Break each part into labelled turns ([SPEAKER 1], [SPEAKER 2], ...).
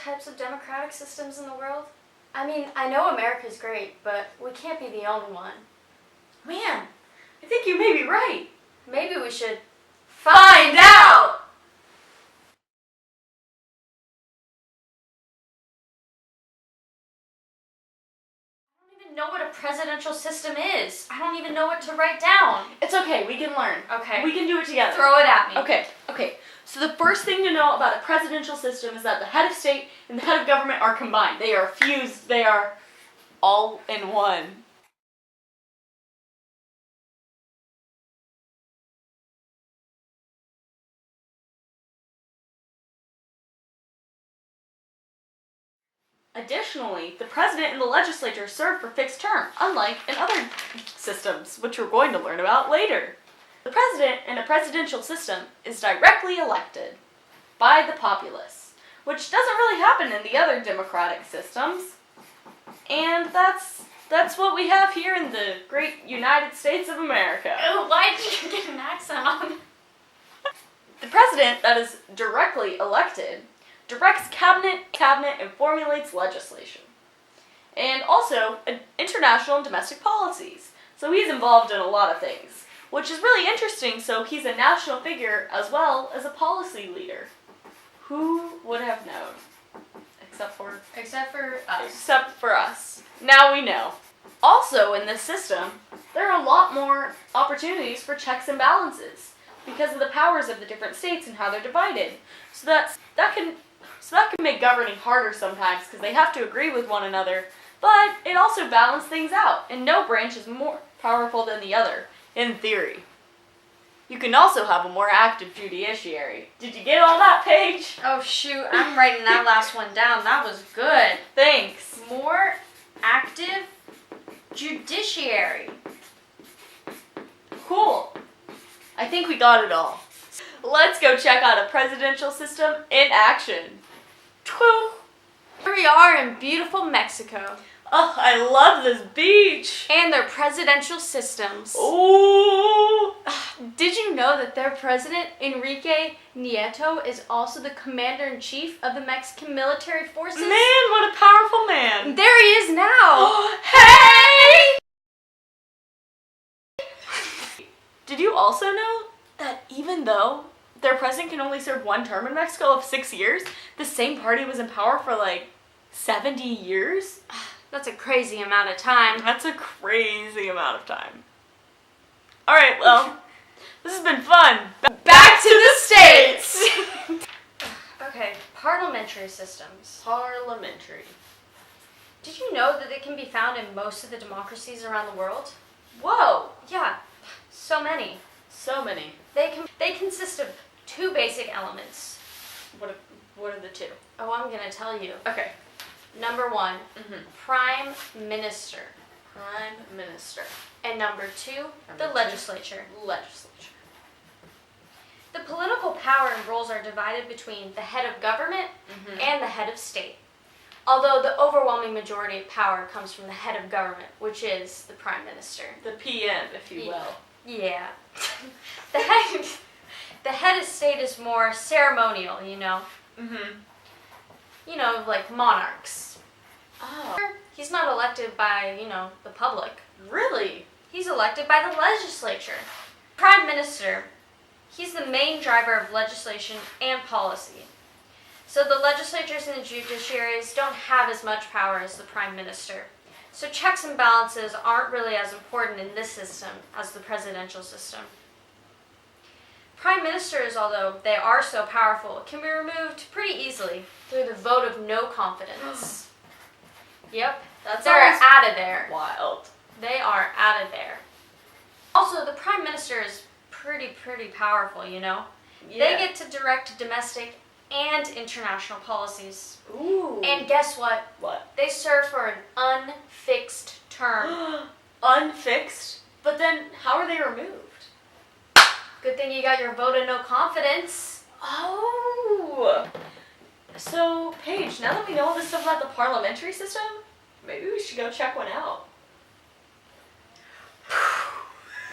[SPEAKER 1] types of democratic systems in the world? I mean, I know America's great, but we can't be the only one.
[SPEAKER 2] Man, I think you may be right.
[SPEAKER 1] Maybe we should find out! I don't even know what a presidential system is. I don't even know what to write down.
[SPEAKER 2] It's okay, we can learn.
[SPEAKER 1] Okay.
[SPEAKER 2] We can do it together.
[SPEAKER 1] Throw it at me.
[SPEAKER 2] Okay. So the first thing to know about a presidential system is that the head of state and the head of government are combined. They are fused. They are all in one. Additionally, the president and the legislature serve for fixed term, unlike in other systems, which we're going to learn about later. The president in a presidential system is directly elected by the populace, which doesn't really happen in the other democratic systems. And that's what we have here in the great United States of America.
[SPEAKER 1] Oh, why did you get an accent on?
[SPEAKER 2] The president that is directly elected directs cabinet, and formulates legislation. And also international and domestic policies. So he's involved in a lot of things, which is really interesting. So he's a national figure as well as a policy leader. Who would have known? Except for us. Now we know. Also in this system, there are a lot more opportunities for checks and balances because of the powers of the different states and how they're divided. So that can make governing harder sometimes because they have to agree with one another, but it also balances things out, and no branch is more powerful than the other, in theory. You can also have a more active judiciary. Did you get all that, Paige?
[SPEAKER 1] Oh shoot, I'm writing that last one down. That was good.
[SPEAKER 2] Thanks.
[SPEAKER 1] More active judiciary.
[SPEAKER 2] Cool. I think we got it all. Let's go check out a presidential system in action.
[SPEAKER 1] Here we are in beautiful Mexico.
[SPEAKER 2] Oh, I love this beach.
[SPEAKER 1] And their presidential systems.
[SPEAKER 2] Ooh.
[SPEAKER 1] Did you know that their president, Enrique Nieto, is also the commander-in-chief of the Mexican military forces?
[SPEAKER 2] Man, what a powerful man.
[SPEAKER 1] There he is now.
[SPEAKER 2] Hey! Did you also know that even though their president can only serve one term in Mexico of 6 years, the same party was in power for like 70 years?
[SPEAKER 1] That's a crazy amount of time.
[SPEAKER 2] That's a crazy amount of time. Alright, well, this has been fun. Back to the States!
[SPEAKER 1] Okay, parliamentary systems.
[SPEAKER 2] Parliamentary.
[SPEAKER 1] Did you know that it can be found in most of the democracies around the world?
[SPEAKER 2] Whoa!
[SPEAKER 1] Yeah, so many.
[SPEAKER 2] So many.
[SPEAKER 1] They consist of two basic elements.
[SPEAKER 2] What are the two?
[SPEAKER 1] Oh, I'm gonna tell you.
[SPEAKER 2] Okay.
[SPEAKER 1] Number one, Prime Minister.
[SPEAKER 2] Prime Minister.
[SPEAKER 1] And number two, the legislature.
[SPEAKER 2] Legislature.
[SPEAKER 1] The political power and roles are divided between the head of government and the head of state. Although the overwhelming majority of power comes from the head of government, which is the Prime Minister.
[SPEAKER 2] The PM, if you will.
[SPEAKER 1] Yeah. The head of state is more ceremonial, you know? You know, like monarchs.
[SPEAKER 2] Oh.
[SPEAKER 1] He's not elected by, the public.
[SPEAKER 2] Really?
[SPEAKER 1] He's elected by the legislature. Prime Minister, he's the main driver of legislation and policy. So the legislatures and the judiciaries don't have as much power as the Prime Minister. So checks and balances aren't really as important in this system as the presidential system. Prime Ministers, although they are so powerful, can be removed pretty easily through the vote of no confidence. Yep, they're out of there.
[SPEAKER 2] Wild.
[SPEAKER 1] They are out of there. Also, the Prime Minister is pretty powerful, you know?
[SPEAKER 2] Yeah.
[SPEAKER 1] They get to direct domestic and international policies.
[SPEAKER 2] Ooh.
[SPEAKER 1] And guess what?
[SPEAKER 2] What?
[SPEAKER 1] They serve for an unfixed term.
[SPEAKER 2] Unfixed? But then, how are they removed?
[SPEAKER 1] Good thing you got your vote of no confidence.
[SPEAKER 2] Oh! So, Paige, now that we know all this stuff about the parliamentary system, maybe we should go check one out.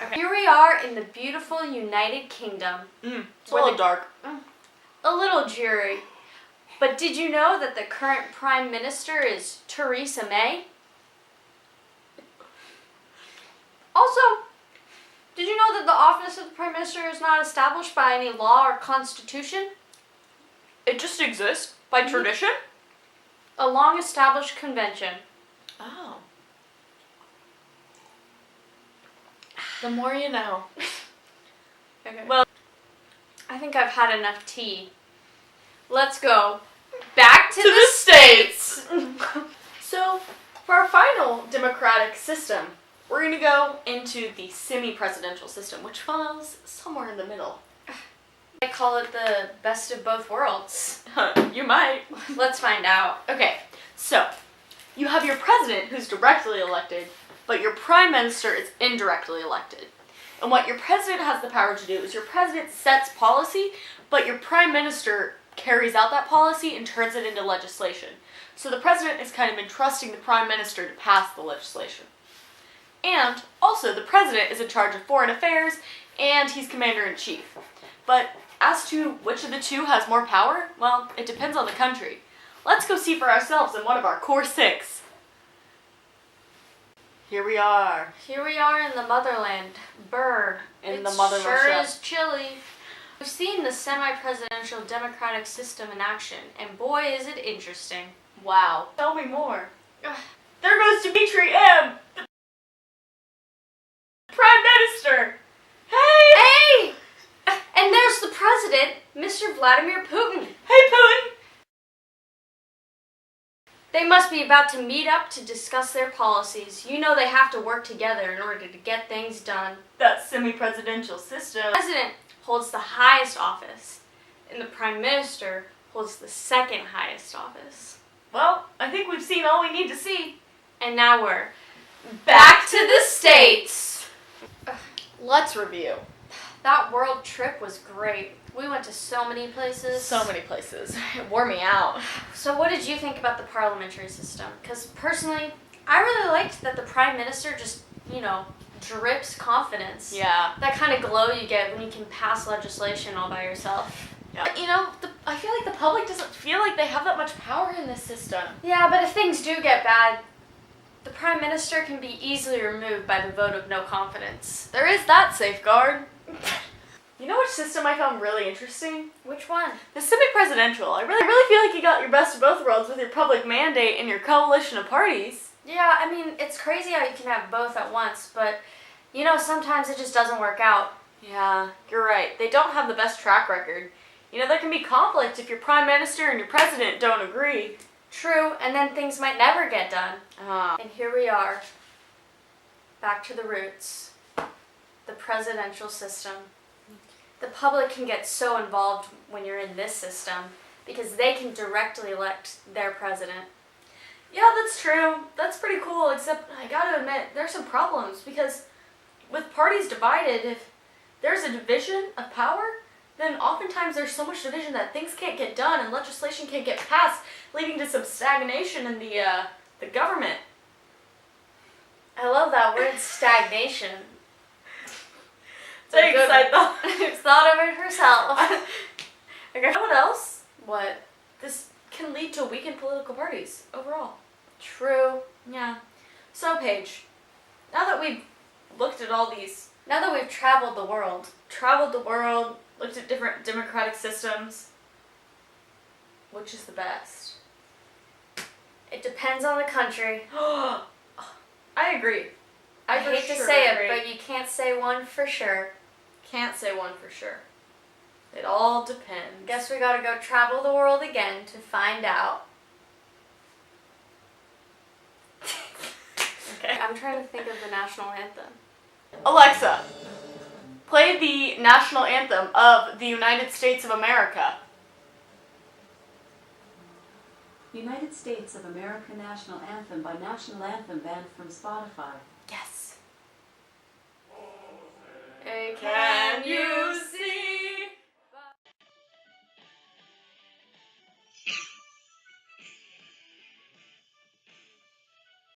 [SPEAKER 1] Okay. Here we are in the beautiful United Kingdom.
[SPEAKER 2] It's a little dark.
[SPEAKER 1] A little dreary. But did you know that the current Prime Minister is Theresa May? Also, did you know that the office of the Prime Minister is not established by any law or constitution?
[SPEAKER 2] It just exists by tradition?
[SPEAKER 1] A long-established convention.
[SPEAKER 2] Oh. The more you know.
[SPEAKER 1] Okay.
[SPEAKER 2] Well,
[SPEAKER 1] I think I've had enough tea. Let's go back to,
[SPEAKER 2] to the States! So, for our final democratic system, we're going to go into the semi-presidential system, which falls somewhere in the middle.
[SPEAKER 1] I call it the best of both worlds.
[SPEAKER 2] You might.
[SPEAKER 1] Let's find out.
[SPEAKER 2] Okay, so you have your president who's directly elected, but your prime minister is indirectly elected. And what your president has the power to do is your president sets policy, but your prime minister carries out that policy and turns it into legislation. So the president is kind of entrusting the prime minister to pass the legislation. And also the president is in charge of foreign affairs and he's commander-in-chief. But as to which of the two has more power, well, it depends on the country. Let's go see for ourselves in one of our core 6. Here we are.
[SPEAKER 1] Here we are in the motherland. Brr.
[SPEAKER 2] In
[SPEAKER 1] It
[SPEAKER 2] the mother
[SPEAKER 1] sure
[SPEAKER 2] Russia.
[SPEAKER 1] is chilly. We've seen the semi-presidential democratic system in action, and boy is it interesting.
[SPEAKER 2] Wow. Tell me more.
[SPEAKER 1] Ugh.
[SPEAKER 2] There goes Dimitri M., the Prime Minister. Hey!
[SPEAKER 1] Hey! And there's the president, Mr. Vladimir Putin.
[SPEAKER 2] Hey, Putin!
[SPEAKER 1] They must be about to meet up to discuss their policies. You know they have to work together in order to get things done.
[SPEAKER 2] That semi-presidential system.
[SPEAKER 1] The president holds the highest office, and the prime minister holds the second highest office.
[SPEAKER 2] Well, I think we've seen all we need to see.
[SPEAKER 1] And now we're back to the States.
[SPEAKER 2] Let's review.
[SPEAKER 1] That world trip was great. We went to so many places.
[SPEAKER 2] So many places. It wore me out.
[SPEAKER 1] So what did you think about the parliamentary system? Because personally, I really liked that the prime minister just, drips confidence.
[SPEAKER 2] Yeah.
[SPEAKER 1] That kind of glow you get when you can pass legislation all by yourself.
[SPEAKER 2] Yeah. I feel like the public doesn't feel like they have that much power in this system.
[SPEAKER 1] Yeah, but if things do get bad, the prime minister can be easily removed by the vote of no confidence.
[SPEAKER 2] There is that safeguard. You know which system I found really interesting?
[SPEAKER 1] Which one?
[SPEAKER 2] The semi-presidential. I really feel like you got your best of both worlds with your public mandate and your coalition of parties.
[SPEAKER 1] Yeah, I mean, it's crazy how you can have both at once, but, sometimes it just doesn't work out.
[SPEAKER 2] Yeah, you're right. They don't have the best track record. There can be conflict if your prime minister and your president don't agree.
[SPEAKER 1] True, and then things might never get done.
[SPEAKER 2] Ah.
[SPEAKER 1] And here we are, back to the roots, the presidential system. The public can get so involved when you're in this system because they can directly elect their president.
[SPEAKER 2] Yeah, that's true. That's pretty cool, except I gotta admit, there's some problems because with parties divided, if there's a division of power, then oftentimes there's so much division that things can't get done and legislation can't get passed, leading to some stagnation in the government.
[SPEAKER 1] I love that word, stagnation.
[SPEAKER 2] Thanks, I
[SPEAKER 1] thought of it herself.
[SPEAKER 2] Okay, you know what else?
[SPEAKER 1] What?
[SPEAKER 2] This can lead to weakened political parties overall.
[SPEAKER 1] True.
[SPEAKER 2] Yeah. So, Paige, now that we've looked at all these,
[SPEAKER 1] Now that we've traveled the world,
[SPEAKER 2] looked at different democratic systems, which is the best?
[SPEAKER 1] it depends on the country.
[SPEAKER 2] I agree.
[SPEAKER 1] I
[SPEAKER 2] for
[SPEAKER 1] hate to
[SPEAKER 2] sure
[SPEAKER 1] say
[SPEAKER 2] agree.
[SPEAKER 1] it, but you can't say one for sure.
[SPEAKER 2] Can't say one for sure. It all depends.
[SPEAKER 1] Guess we gotta go travel the world again to find out.
[SPEAKER 2] Okay.
[SPEAKER 1] I'm trying to think of the national anthem.
[SPEAKER 2] Alexa, play the national anthem of the United States of America.
[SPEAKER 3] United States of America National Anthem by National Anthem band from Spotify.
[SPEAKER 2] Yes.
[SPEAKER 1] Hey,
[SPEAKER 2] Can you